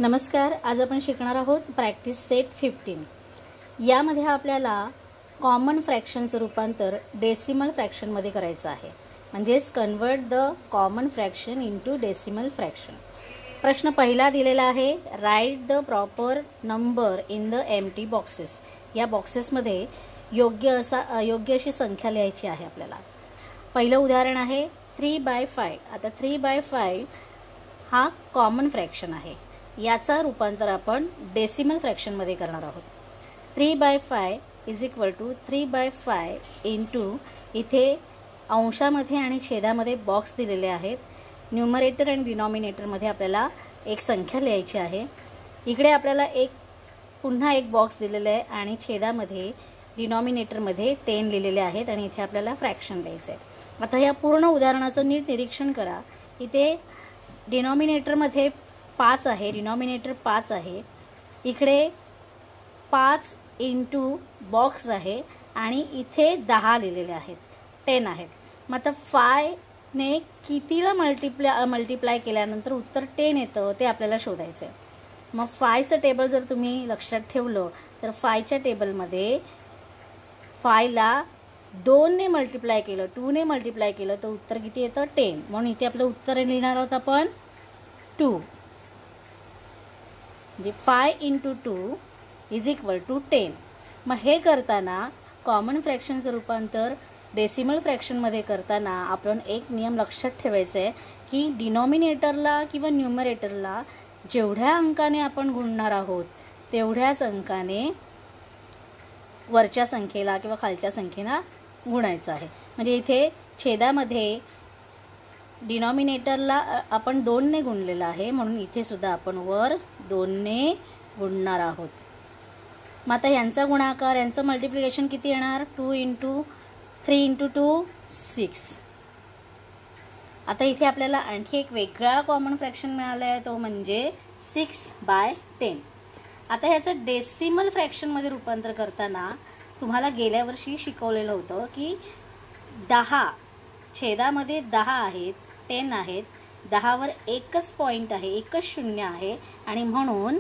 नमस्कार. आज आपण शिकणार आहोत प्रॅक्टिस सेट 15. यामध्ये आपल्याला कॉमन फ्रॅक्शनचं रूपांतर डेसिमल फ्रॅक्शनमध्ये करायचं आहे. म्हणजेच convert the common fraction into decimal fraction. प्रश्न पहिला दिलेला आहे, write the proper number in the empty boxes. या बॉक्सेसमध्ये योग्य अशी संख्या लिहायची आहे आपल्याला. पहिलं उदाहरण आहे 3/5. आता 3/5 हा कॉमन फ्रॅक्शन आहे. याचा रूपांतर आपण डेसिमल फ्रॅक्शन मध्ये करणार आहोत. 3/5 इज इक्वल टू 3/5 इंटू, इथे अंशामध्ये आणि छेदामध्ये बॉक्स दिलेले आहेत. न्यूमरेटर आणि डिनॉमिनेटर मध्ये आपल्याला एक संख्या लिहायची आहे. इकडे आपल्याला पुन्हा एक बॉक्स दिलेला आहे आणि छेदामध्ये डिनॉमिनेटर मध्ये 10 लिहिलेले आहेत आणि इथे आपल्याला फ्रॅक्शन द्यायचं आहे. आता या पूर्ण उदाहरणाचं नीट निरीक्षण करा. इथे डिनॉमिनेटर मध्ये 5 आहे, डिनॉमिनेटर 5 आहे. इकडे 5 इंटू बॉक्स आहे आणि इथे 10 लिहिलेले आहेत, 10 आहेत. मग आता 5 ने कितीला मल्टिप्लाय केल्यानंतर उत्तर 10 येतं ते आपल्याला शोधायचं आहे. मग 5चं टेबल जर तुम्ही लक्षात ठेवलं तर 5च्या टेबलमध्ये 5ला 2 ने मल्टिप्लाय केलं, 2 ने मल्टिप्लाय केलं तर उत्तर किती येतं 10. म्हणून इथे आपलं उत्तर लिहिणार आहोत आपण 2. म्हणजे 5 इंटू 2 इज इक्वल टू 10. मग हे करताना कॉमन फ्रॅक्शनचं रूपांतर डेसिमल फ्रॅक्शनमध्ये करताना आपण एक नियम लक्षात ठेवायचा आहे की डिनॉमिनेटरला किंवा न्यूमरेटरला जेवढ्या अंकाने आपण गुणणार आहोत तेवढ्याच अंकाने वरच्या संख्येला किंवा खालच्या संख्येला गुणायचं आहे. म्हणजे इथे छेदामध्ये डिनॉमिनेटरला आपण 2 ने गुणलेला आहे, म्हणून इथे सुद्धा आपण वर 2 ने गुणणार आहोत. मग आता यांचा गुणाकार, यांचं मल्टिप्लिकेशन किती येणार, 2 इंटू 3 इंटू 2 6. आता इथे आपल्याला आणखी एक वेगळा कॉमन फ्रॅक्शन मिळाला आहे, तो म्हणजे 6/10. आता ह्याचं डेसिमल फ्रॅक्शनमध्ये रूपांतर करताना तुम्हाला गेल्या वर्षी शिकवलेलं होतं की 10 छेदामध्ये 10 आहेत, 10 आहेत. 10 वर एकच पॉइंट आहे, एकच शून्य आहे आणि म्हणून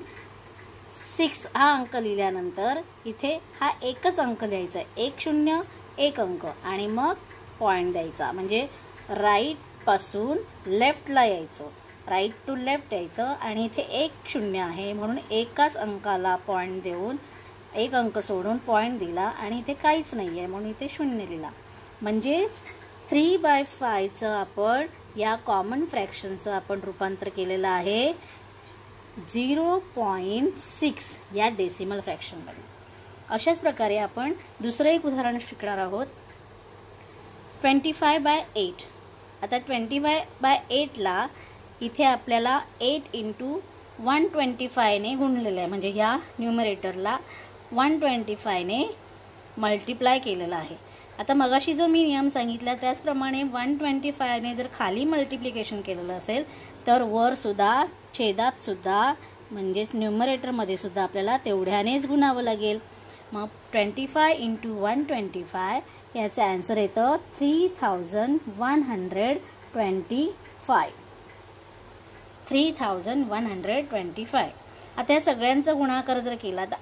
6 हा अंक लिहिल्यानंतर इथे हा एकच अंक लिहायचा आहे, 1 0 1 अंक आणि मग पॉइंट द्यायचा. म्हणजे राईट पासून लेफ्टला यायचं, राईट टू लेफ्ट यायचं आणि इथे 1 0 आहे म्हणून एकाच अंकाला पॉइंट देऊन एक अंक सोडून पॉइंट दिला आणि इथे काहीच नाही आहे म्हणून इथे 0 लिहिला. म्हणजेच 3/5चं आपण या कॉमन फ्रॅक्शनचं आपण रूपांतर केलेलं आहे 0.6 या डेसिमल फ्रॅक्शनमध्ये. अशाच प्रकारे आपण दुसरं एक उदाहरण शिकणार आहोत 25/8. आता 25/8ला इथे आपल्याला 8 इंटू 125 ने गुणलेलं आहे. म्हणजे या न्यूमरेटरला 125 ने मल्टिप्लाय केलेलं आहे. आता मगाशी जो मी नियम सांगितला त्याचप्रमाणे 125 ने जर खाली मल्टिप्लिकेशन केलेलं असेल तर वर सुद्धा छेदात सुद्धा म्हणजेच न्यूमरेटरमध्ये सुद्धा आपल्याला तेवढ्यानेच गुणावं लागेल. मग 25 इंटू 125 याचं आन्सर येतं 3125. 3125. आता या सगळ्यांचा गुणाकार जर केला तर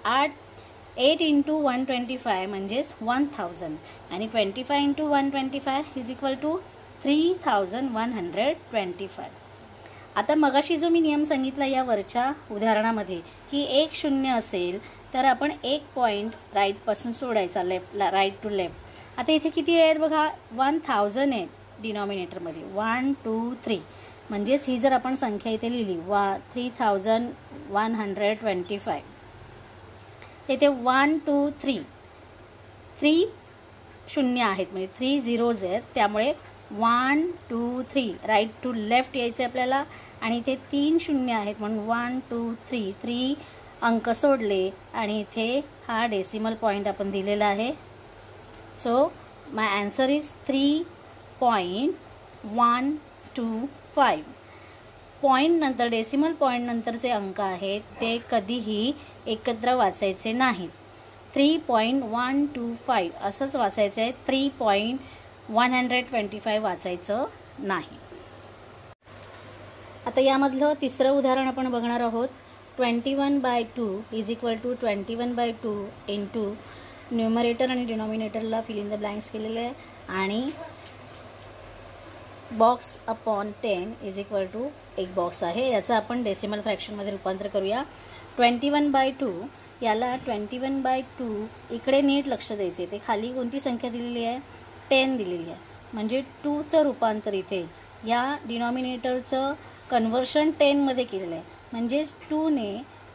8 इंटू 125 म्हणजेच 1000 आणि 25 इंटू 125 इज इक्वल टू 3125. आता मगाशी जो मी नियम सांगितला या वरच्या उदाहरणामध्ये की 1 0 असेल तर आपण एक पॉइंट राईट पासून सोडायचा, लेफ्टला, राईट टू लेफ्ट. आता इथे किती आहेत बघा, 1000 आहेत डिनॉमिनेटरमध्ये, 1 2 3. म्हणजेच ही जर आपण संख्या इथे लिहिली 3125, इथे 1 2 3 0 आहेत म्हणजे 3 zeros आहेत. त्यामुळे 1 2 3 राईट टू लेफ्ट यायचे आपल्याला आणि इथे 3 0 आहेत म्हणून 1 2 3 3 अंक सोडले आणि इथे हा डेसिमल पॉइंट आपण दिलेला आहे. So my answer is 3.125. Point नंतर, डेसिमल पॉइंट नंतरचे अंक आहेत ते कधीही एकत्र वाचायचे नाहीत. 3.125 असंच वाचायचं आहे, 3.125 वाचायचं नाही. आता यामधलं तिसरं उदाहरण आपण बघणार आहोत 21/2 is equal to 21/2 into numerator आणि डिनॉमिनेटरला फिल इन द ब्लँक्स केलेले आहे आणि box upon 10 is equal to एक बॉक्स आहे. याचं आपण डेसिमल फ्रॅक्शनमध्ये रूपांतर करूया. 21/2 याला 21/2 इकडे नीट लक्ष द्यायचे. ते खाली कोणती संख्या दिलेली आहे? 10 दिलेली आहे. म्हणजे 2चं रूपांतर इथे या डिनॉमिनेटरचं कन्व्हर्शन 10मध्ये केलेलं आहे. म्हणजेच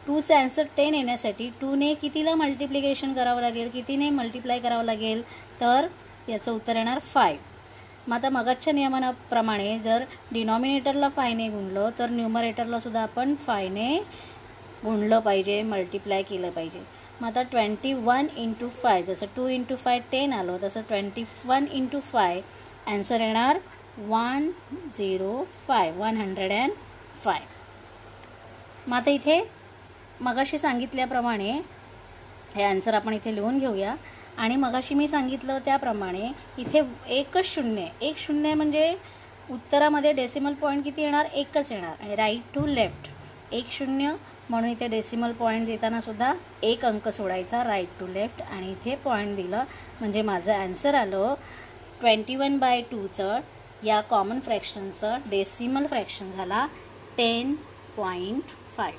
2चं आन्सर 10 येण्यासाठी 2ने कितीला मल्टिप्लिकेशन करावं लागेल, कितीने मल्टिप्लाय करावं लागेल, तर याचं उत्तर येणार 5. मग आता मगाच्या नियमाप्रमाणे जर डिनॉमिनेटरला 5ने गुणलं तर न्यूमरेटरला सुद्धा आपण 5ने गुणलं पाहिजे, मल्टिप्लाय केलं पाहिजे. मग आता 21 × 5 जसं 2 × 5 10 आलं तसं 21 × 5 आन्सर येणार 105. मग आता इथे मगाशी सांगितल्याप्रमाणे हे आन्सर आपण इथे लिहून घेऊया. आणि मगाशी मी सांगितलं त्याप्रमाणे इथे एकच शून्य, एक शून्य म्हणजे उत्तरामध्ये डेसिमल पॉईंट किती येणार? एकच येणार. आणि राईट टू लेफ्ट 1 0 म्हणून इथे डेसिमल पॉईंट देताना सुद्धा एक अंक सोडायचा राईट टू लेफ्ट आणि इथे पॉईंट दिलं म्हणजे माझं आन्सर आलं 21/2चं या कॉमन फ्रॅक्शनचं डेसिमल फ्रॅक्शन झाला 10.5.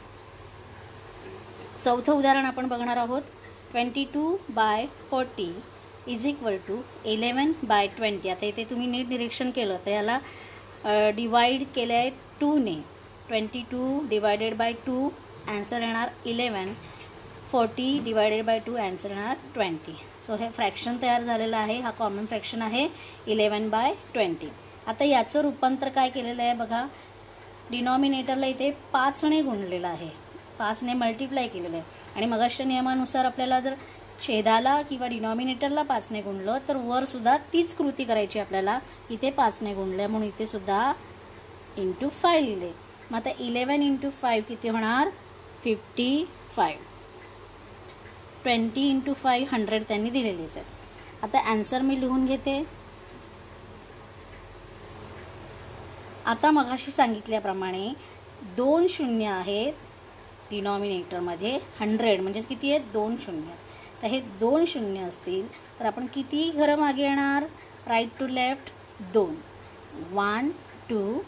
चौथं उदाहरण आपण बघणार आहोत. 22/40 इज इक्वल टू 11/20. आता इथे तुम्ही नीट निरीक्षण केलं तर याला डिवाइड केलं आहे 2ने. 22 डिवायडेड बाय 2 आन्सर येणार 11. 40 डिवायडेड बाय 2 आन्सर येणार 20. सो हे फ्रॅक्शन तयार झालेलं आहे. हा कॉमन फ्रॅक्शन आहे 11/20. आता याचं रूपांतर काय केलेलं आहे बघा. डिनॉमिनेटरला इथे 5ने गुणलेलं आहे, 5ने मल्टिप्लाय केलेलं आहे. आणि मगाच्या नियमानुसार आपल्याला जर छेदाला किंवा डिनॉमिनेटरला 5ने गुणलं तर वर सुद्धा तीच कृती करायची आपल्याला. इथे 5ने गुणलं म्हणून इथे सुद्धा × 5 लिहिले. मग आता 11 × 5 किती होणार? 55. 20 × 5 100 त्यांनी दिलेलीच आहे. आता आन्सर मी लिहून घेते. आता मगाशी सांगितल्याप्रमाणे 2 शून्य आहेत डिनॉमिनेटरमध्ये. 100 म्हणजे किती आहेत? 2 शून्य. तर हे 2 शून्य असतील तर आपण किती घरं मागे येणार? Right to left 2. 1 2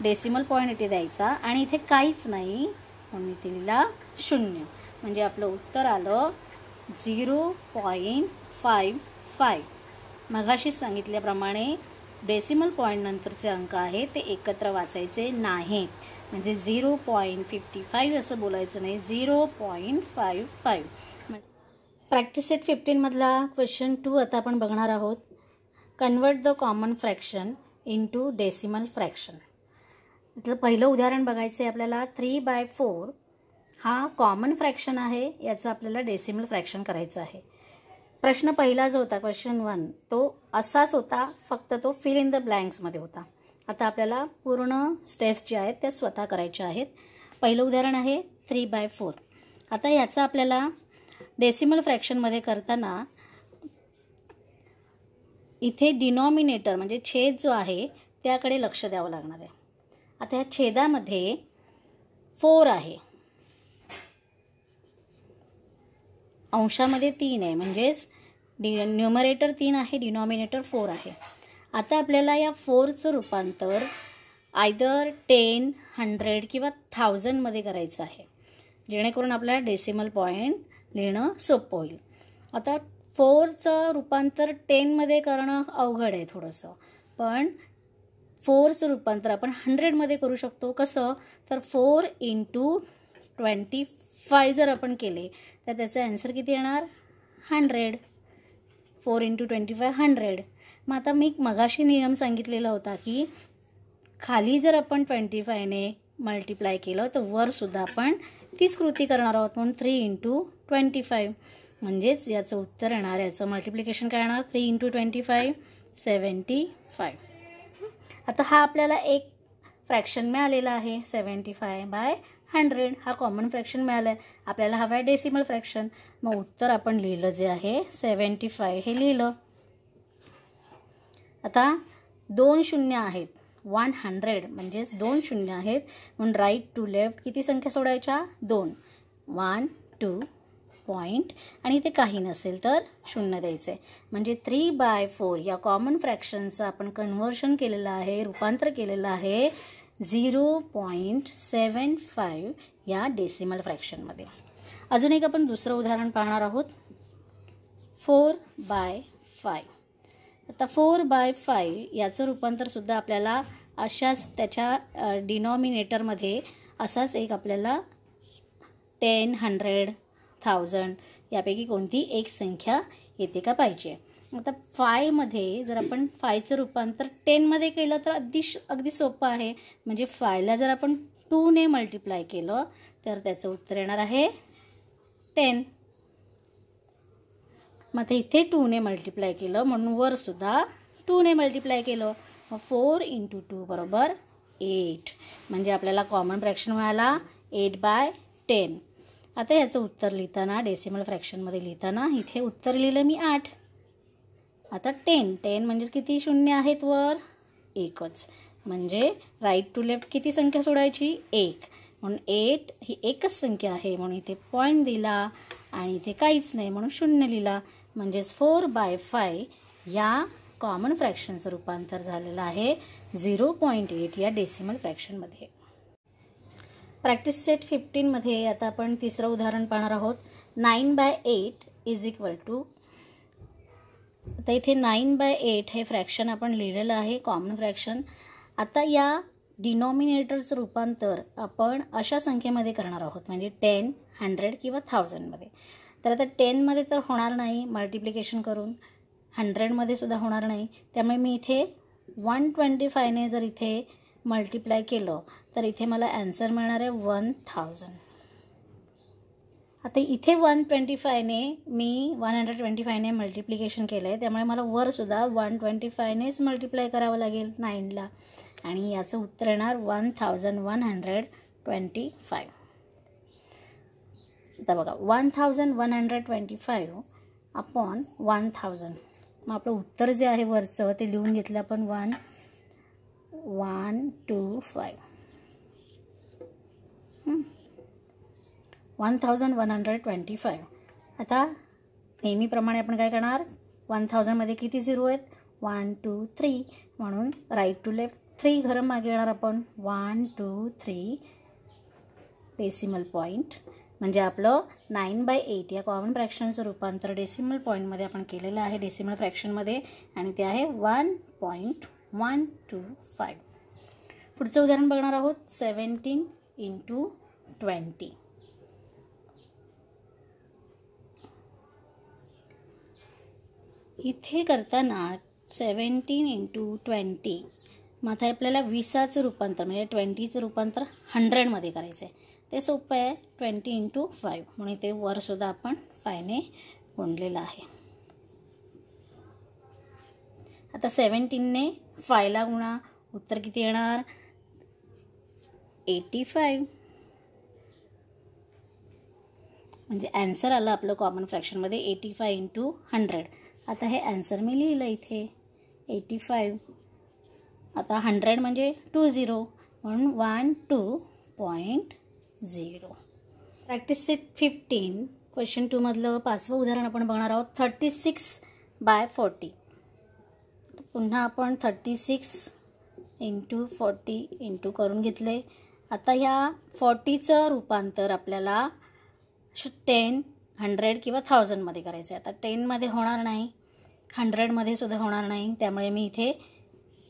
decimal point इथे द्यायचा आणि इथे काहीच नाही म्हणून इथे लिहिला 0. म्हणजे आपलं उत्तर आलं 0.55. मगाशीच सांगितल्याप्रमाणे डेसिमल पॉईंट नंतरचे अंक आहेत ते एकत्र वाचायचे नाहीत. म्हणजे 0.55 असं बोलायचं नाही, 0.55. प्रॅक्टिस सेट 15 मधला क्वेश्चन 2 आता आपण बघणार आहोत. Convert the common fraction into decimal fraction. इथलं पहिलं उदाहरण बघायचं आहे आपल्याला. 3/4 हा कॉमन फ्रॅक्शन आहे, याचं आपल्याला डेसिमल फ्रॅक्शन करायचं आहे. प्रश्न पहिला जो होता क्वेश्चन 1 तो असाच होता, फक्त तो फिल इन द ब्लँक्समध्ये होता. आता आपल्याला पूर्ण स्टेप्स ज्या आहेत त्या स्वतः करायच्या आहेत. पहिलं उदाहरण आहे 3/4. आता याचं आपल्याला डेसिमल फ्रॅक्शनमध्ये करताना इथे डिनॉमिनेटर म्हणजे छेद जो आहे त्याकडे लक्ष द्यावं लागणार आहे. आता ह्या छेदामध्ये 4 आहे, अंशामध्ये 3 आहे, म्हणजेच न्यूमरेटर 3 आहे, डिनॉमिनेटर 4 आहे. आता आपल्याला या 4चं रूपांतर आयदर 10, 100 किंवा 1000 मध्ये करायचं आहे, जेणेकरून आपल्याला डेसिमल पॉईंट लिहिणं सोपं होईल. आता 4चं रूपांतर 10 मध्ये करणं अवघड आहे थोडंसं, पण 4चं रूपांतर आपण 100 मध्ये करू शकतो. कसं? तर 4 × 25 जर आपण केले तर त्याचा आन्सर किती येणार? 100. 4 × 25 100. मग आता मी मगाशी नियम सांगितलेला होता की खाली जर आपण 25ने मल्टिप्लाय केलं तर वर सुद्धा आपण तीच कृती करणार आहोत, म्हणून 3 × 25. म्हणजेच याचं उत्तर येणार, याचं मल्टिप्लिकेशन काय येणार? 3 × 25 75. आता हा आपल्याला एक फ्रॅक्शन मिळालेला आहे 75/100. हा कॉमन फ्रॅक्शन मिळाला आहे. आपल्याला हवा आहे डेसिमल फ्रॅक्शन. मग उत्तर आपण लिहिलं जे आहे 75 हे लिहिलं. आता 2 शून्य आहेत 100 म्हणजेच 2 शून्य आहेत, म्हणून राईट टू लेफ्ट किती संख्या सोडायच्या? 2. 1 2 पॉईंट आणि इथे काही नसेल तर शून्य द्यायचे. म्हणजे 3/4 या कॉमन फ्रॅक्शनचं आपण कन्व्हर्शन केलेलं आहे, रूपांतर केलेलं आहे 0.75 या डेसिमल फ्रॅक्शनमध्ये. अजून एक आपण दुसरं उदाहरण पाहणार आहोत. 4/5. आता 4/5 याचं रूपांतरसुद्धा आपल्याला अशाच त्याच्या डिनॉमिनेटरमध्ये असाच एक आपल्याला 10, 100, 1000 यापैकी कोणती एक संख्या येते का पाहिजे. आता 5 मध्ये जर आपण 5चं रूपांतर 10 मध्ये केलं तर अगदी सोपं आहे. म्हणजे 5ला जर आपण 2 ने मल्टिप्लाय केलं तर त्याचं उत्तर येणार आहे 10. मग आता इथे 2 ने मल्टिप्लाय केलं म्हणून वर सुद्धा 2 ने मल्टिप्लाय केलं. मग 4 × 2 बरोबर 8. म्हणजे आपल्याला कॉमन फ्रॅक्शन मिळाला 8/10. आता याचं उत्तर लिहिताना डेसिमल फ्रॅक्शनमध्ये लिहिताना इथे उत्तर लिहिलं मी 8. आता 10 म्हणजेच किती शून्य आहेत वर? एकच. म्हणजे राईट टू लेफ्ट किती संख्या सोडायची? 1. म्हणून 8 ही एकच संख्या आहे म्हणून इथे पॉईंट दिला आणि इथे काहीच नाही म्हणून शून्य लिहिला. म्हणजेच 4/5 या कॉमन फ्रॅक्शनचं रूपांतर झालेलं आहे 0.8 या डेसिमल फ्रॅक्शनमध्ये. प्रॅक्टिस सेट 15 मध्ये आता आपण तिसरं उदाहरण पाहणार आहोत. 9/8 इज इक्वल टू. आता इथे 9/8 हे फ्रॅक्शन आपण लिहिलेलं आहे कॉमन फ्रॅक्शन. आता या डिनॉमिनेटरचं रूपांतर आपण अशा संख्येमध्ये करणार आहोत म्हणजे 10, 100 किंवा 1000 मध्ये. तर आता 10 मध्ये तर होणार नाही मल्टिप्लिकेशन करून, 100 मध्ये सुद्धा होणार नाही. त्यामुळे मी इथे 125 ने जर इथे मल्टिप्लाय केलं तर इथे मला आन्सर मिळणार आहे 1000. आता इथे 125 ने मी 125 ने मल्टिप्लिकेशन केलं आहे त्यामुळे मला वर सुद्धा 125 नेच मल्टिप्लाय करावं लागेल 9ला आणि याचं उत्तर येणार 1125. आता बघा 1125 अपॉन 1000. मग आपलं उत्तर जे आहे वरचं ते लिहून घेतलं आपण 1125. 1125. आता नेहमीप्रमाणे आपण काय करणार? 1000 मध्ये किती झिरो आहेत? 1 2 3 म्हणून राईट टू लेफ्ट 3 घरं मागे येणार आपण 1 2 3 डेसिमल पॉईंट. म्हणजे आपलं 9/8 या कॉमन फ्रॅक्शनचं रूपांतर डेसिमल पॉईंटमध्ये आपण केलेलं आहे डेसिमल फ्रॅक्शनमध्ये आणि ते आहे 1.125. पुढचं उदाहरण बघणार आहोत 17 × 20. इथे करताना 17 × 20 मग आता आपल्याला 20चं रूपांतर म्हणजे 20चं रूपांतर 100 मध्ये करायचं आहे. ते सोपं आहे 20 × 5 म्हणून ते वर सुद्धा आपण 5 ने गुणलेलं आहे. आता 17 ने 5ला गुणा, उत्तर किती येणार? 85. म्हणजे आन्सर आलं आपलं कॉमन फ्रॅक्शनमध्ये 85 × 100. आता हे आन्सर मी लिहिलं इथे 85. आता 100 म्हणजे 20 म्हणून 12.0. प्रॅक्टिस सेट 15 क्वेश्चन 2 मधलं 5वं उदाहरण आपण बघणार आहोत 36/40. पुन्हा आपण 36 × 40 × करून घेतले. आता ह्या 40चं रूपांतर आपल्याला 10, 100 किंवा 1000 मध्ये करायचं आहे. आता 10 मध्ये होणार नाही, 100 मध्ये सुद्धा होणार नाही. त्यामुळे मी इथे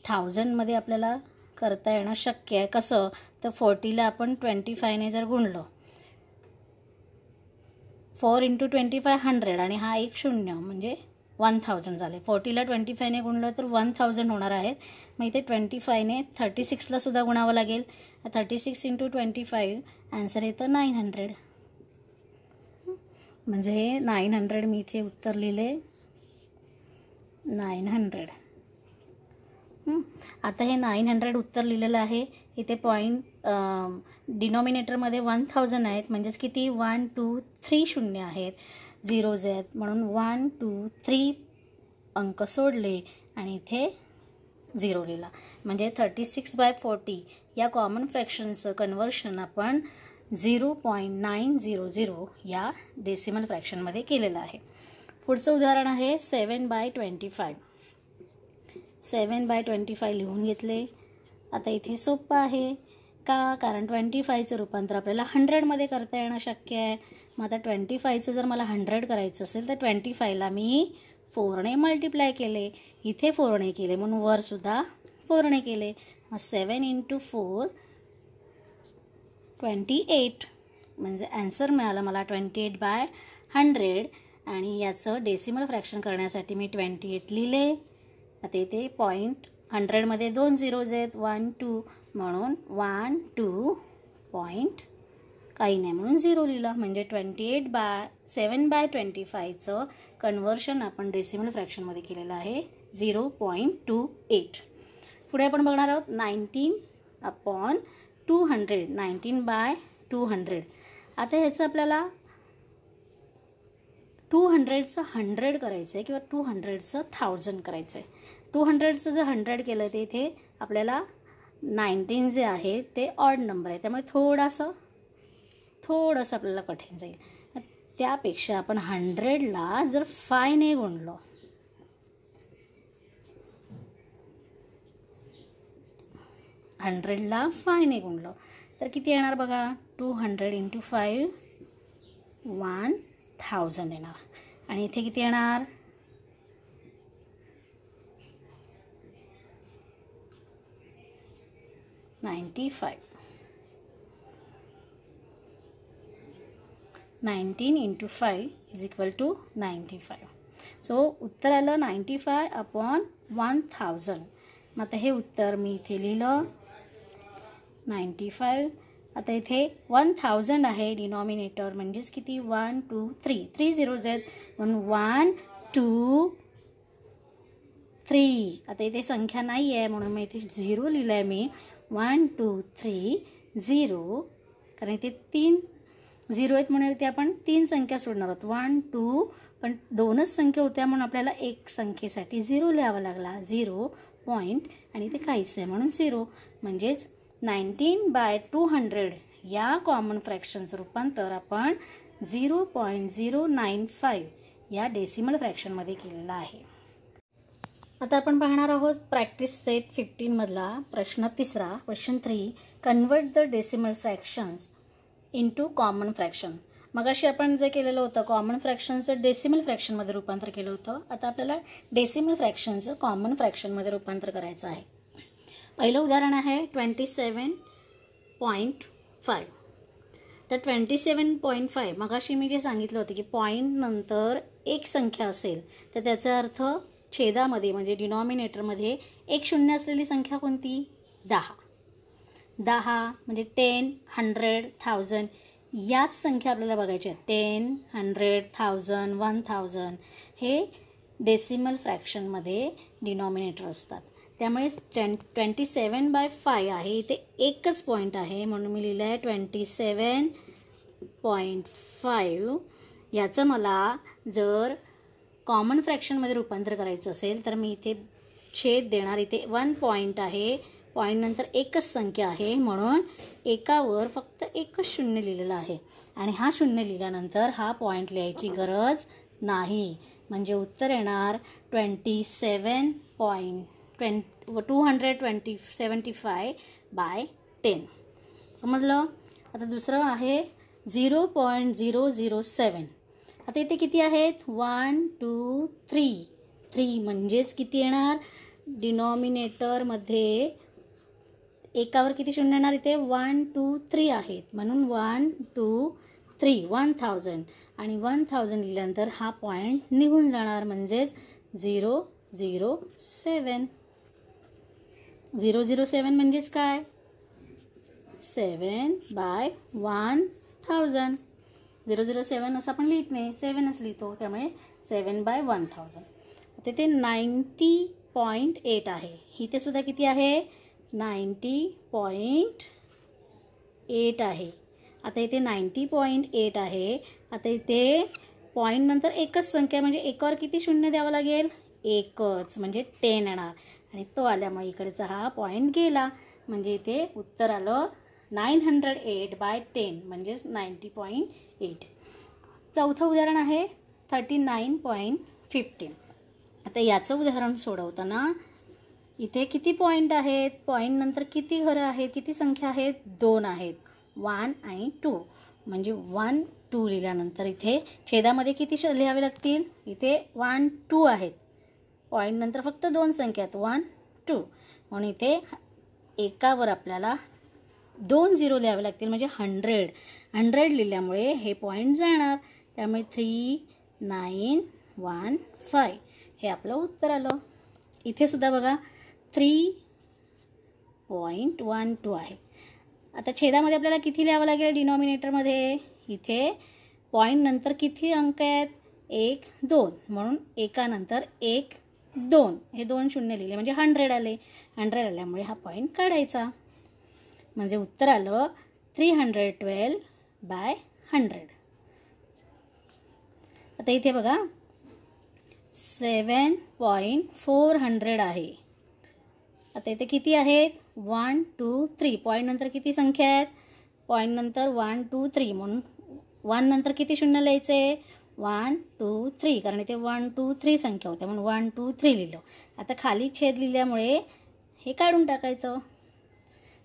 1000 मध्ये आपल्याला करता येणं शक्य आहे. कसं? तर 40ला आपण 25 ने जर गुणलं 4 × 25 100 आणि हा एक शून्य म्हणजे 1000 झाले. 40ला 25 ने गुणलं तर 1000 होणार आहेत. मग इथे 25 ने 36ला सुद्धा गुणावं लागेल. 36 × 25 आन्सर येतं 900. म्हणजे 900 मी इथे उत्तर लिहिले 900. आता हे 900 उत्तर लिहिलेलं आहे. इथे पॉईंट डिनॉमिनेटरमध्ये 1000 आहेत म्हणजेच किती 1 2 3 शून्य आहेत, झिरोज आहेत म्हणून 1 2 3 अंक सोडले आणि इथे 0 लिहिला. म्हणजे 36/40 या कॉमन फ्रॅक्शनचं कन्व्हर्शन आपण 0.900 या डेसिमल फ्रॅक्शनमध्ये केलेलं आहे. पुढचं उदाहरण आहे 7/25. 7/25 लिहून घेतले. आता इथे सोपं आहे का, कारण 25चं रूपांतर आपल्याला 100मध्ये करता येणं शक्य आहे. मग आता 25चं जर मला 100 करायचं असेल तर 25ला मी 4ने मल्टिप्लाय केले. इथे 4ने केले म्हणून वरसुद्धा 4ने केले. मग 7 × 4 28. म्हणजे ॲन्सर मिळाला मला 28/100. आणि याचं डेसिमल फ्रॅक्शन करण्यासाठी मी 28 लिहिले. आता इथे पॉईंट 100मध्ये 2 झिरोज आहेत, 1 2 म्हणून 1 2 पॉईंट काही नाही म्हणून 0 लिहिलं. म्हणजे 7/25चं कन्व्हर्शन आपण डेसिमल फ्रॅक्शनमध्ये केलेलं आहे 0.28. पुढे आपण बघणार आहोत 19/200. 19/200. आता ह्याचं आपल्याला 200चं 100 करायचं आहे किंवा 200चं 1000 करायचं आहे. 200चं जर 100 केलं तर इथे आपल्याला 19 जे आहे ते ऑड नंबर आहे, त्यामुळे थोडंसं आपल्याला कठीण जाईल. त्यापेक्षा आपण 100ला जर 5ने गुणलो, 100ला 5ने गुणलो तर किती येणार बघा. 200 × 5 1000 येणार. आणि इथे किती येणार 95. 19 × 5 = 95. सो उत्तर आलं 95/1000. मग आता हे उत्तर मी इथे लिहिलं 95. आता इथे 1000 आहे डिनॉमिनेटर, म्हणजेच किती 1 2 3 3 झिरोज आहेत म्हणून 1 2 3. आता इथे संख्या नाही आहे म्हणून मी इथे 0 लिहिलं आहे. मी 1 2 3 0, कारण इथे 3 0 आहेत म्हणून इथे आपण 3 संख्या सोडणार आहोत. 1 2, पण 2च संख्या होत्या म्हणून आपल्याला एक संख्येसाठी 0 लिहावा लागला. 0 पॉईंट आणि इथे काहीच नाही म्हणून 0. म्हणजेच 19/200 या कॉमन फ्रॅक्शनचं रूपांतर आपण 0.095 या डेसिमल फ्रॅक्शनमध्ये केलेलं आहे. आता आपण पाहणार आहोत प्रॅक्टिस सेट 15 मधला प्रश्न 3. Question 3. Convert the decimal fractions into common fraction. मगाशी आपण जे केलेलं होतं कॉमन फ्रॅक्शनचं डेसिमल फ्रॅक्शनमध्ये रूपांतर केलं होतं. आता आपल्याला डेसिमल फ्रॅक्शनचं कॉमन फ्रॅक्शनमध्ये रूपांतर करायचं आहे. पहिलं उदाहरण आहे 27.5. तर 27.5 मगाशी मी जे सांगितलं होतं की पॉईंट नंतर एक संख्या असेल तर त्याचा अर्थ छेदामध्ये म्हणजे डिनॉमिनेटरमध्ये एक शून्य असलेली संख्या कोणती 10. 10 म्हणजे 10 100 1000 याच संख्या आपल्याला बघायच्या आहेत. 10 100 1000 1000 हे डेसिमल फ्रॅक्शनमध्ये डिनॉमिनेटर असतात. त्यामुळे 27/5 आहे. इथे एकच पॉईंट आहे म्हणून मी लिहिलं आहे 27.5. याचं मला जर कॉमन फ्रॅक्शनमध्ये रूपांतर करायचं असेल तर मी इथे छेद देणार. इथे 1 पॉईंट आहे, पॉईंट नंतर एकच संख्या आहे म्हणून एकावर फक्त एकच शून्य लिहिलेलं आहे. आणि हा शून्य लिहिल्यानंतर हा पॉईंट लिहायची गरज नाही. म्हणजे उत्तर येणार 275/10. समजलं. आता दुसरं आहे 0.007. आता इथे किती आहेत 1 2 3 3 म्हणजेच किती येणार डिनॉमिनेटरमध्ये एकावर किती शून्य येणार. इथे 1 2 3 आहेत म्हणून 1 2 3 1000 आणि 1000 लिहिल्यानंतर हा पॉईंट निघून जाणार. म्हणजेच 007. 007 म्हणजेच काय 7/1000. 007 असं आपण लिहित नाही, 7च लिहितो, त्यामुळे 7/1000. आता ते 90.8 आहे. इथे सुद्धा किती आहे 90.8 आहे. आता इथे 90.8 आहे. आता इथे पॉईंट नंतर एकच संख्या म्हणजे एकावर किती शून्य द्यावं लागेल एकच, म्हणजे 10 येणार. आणि तो आल्यामुळे इकडचा हा पॉईंट गेला. म्हणजे इथे उत्तर आलं 908/10 म्हणजेच 90.8. चौथं उदाहरण आहे 39.15. आता याचं उदाहरण सोडवताना इथे किती पॉईंट आहेत, पॉईंट नंतर किती घरं आहेत, किती संख्या आहेत, 2 आहेत, 1 आणि 2. म्हणजे 1 2 लिहिल्यानंतर इथे छेदामध्ये किती लिहावे लागतील, इथे 1 2 आहेत, पॉईंट नंतर फक्त 2 संख्या आहेत 1 2. म्हणून इथे एकावर आपल्याला 2 0 लिहावे लागतील म्हणजे 100 लिहिल्यामुळे हे पॉईंट जाणार. त्यामुळे 3915 हे आपलं उत्तर आलं. इथे सुद्धा बघा 3.12 आहे. आता छेदामध्ये आपल्याला किती लिहावं लागेल डिनॉमिनेटरमध्ये, इथे पॉईंट नंतर किती अंक आहेत 1 2 म्हणून एकानंतर 1 2 हे 2 शून्य लिहिले म्हणजे 100 आले. 100 आल्यामुळे हा पॉईंट काढायचा म्हणजे उत्तर आलं 312/100. आता इथे बघा 7.400 आहे. आता इथे किती आहेत 1 2 3, पॉईंट नंतर किती संख्या आहेत, पॉईंट नंतर 1 2 3 म्हणून 1 नंतर किती शून्य लिहायचे 1 2 3, कारण इथे 1 2 3 संख्या होत्या म्हणून 1 2 3 लिहिलं. आता खाली छेद लिहिल्यामुळे हे काढून टाकायचं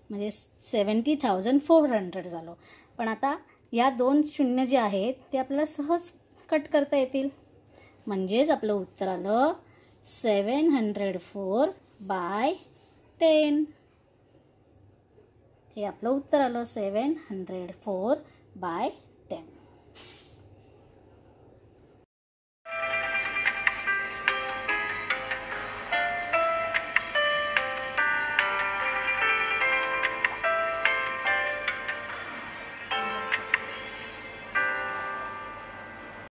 म्हणजे 70,400 झालं. पण आता या 2 शून्य जे आहेत ते आपल्याला सहज कट करता येतील म्हणजेच आपलं उत्तर आलं 704/10. हे आपलं उत्तर आलं 704/10.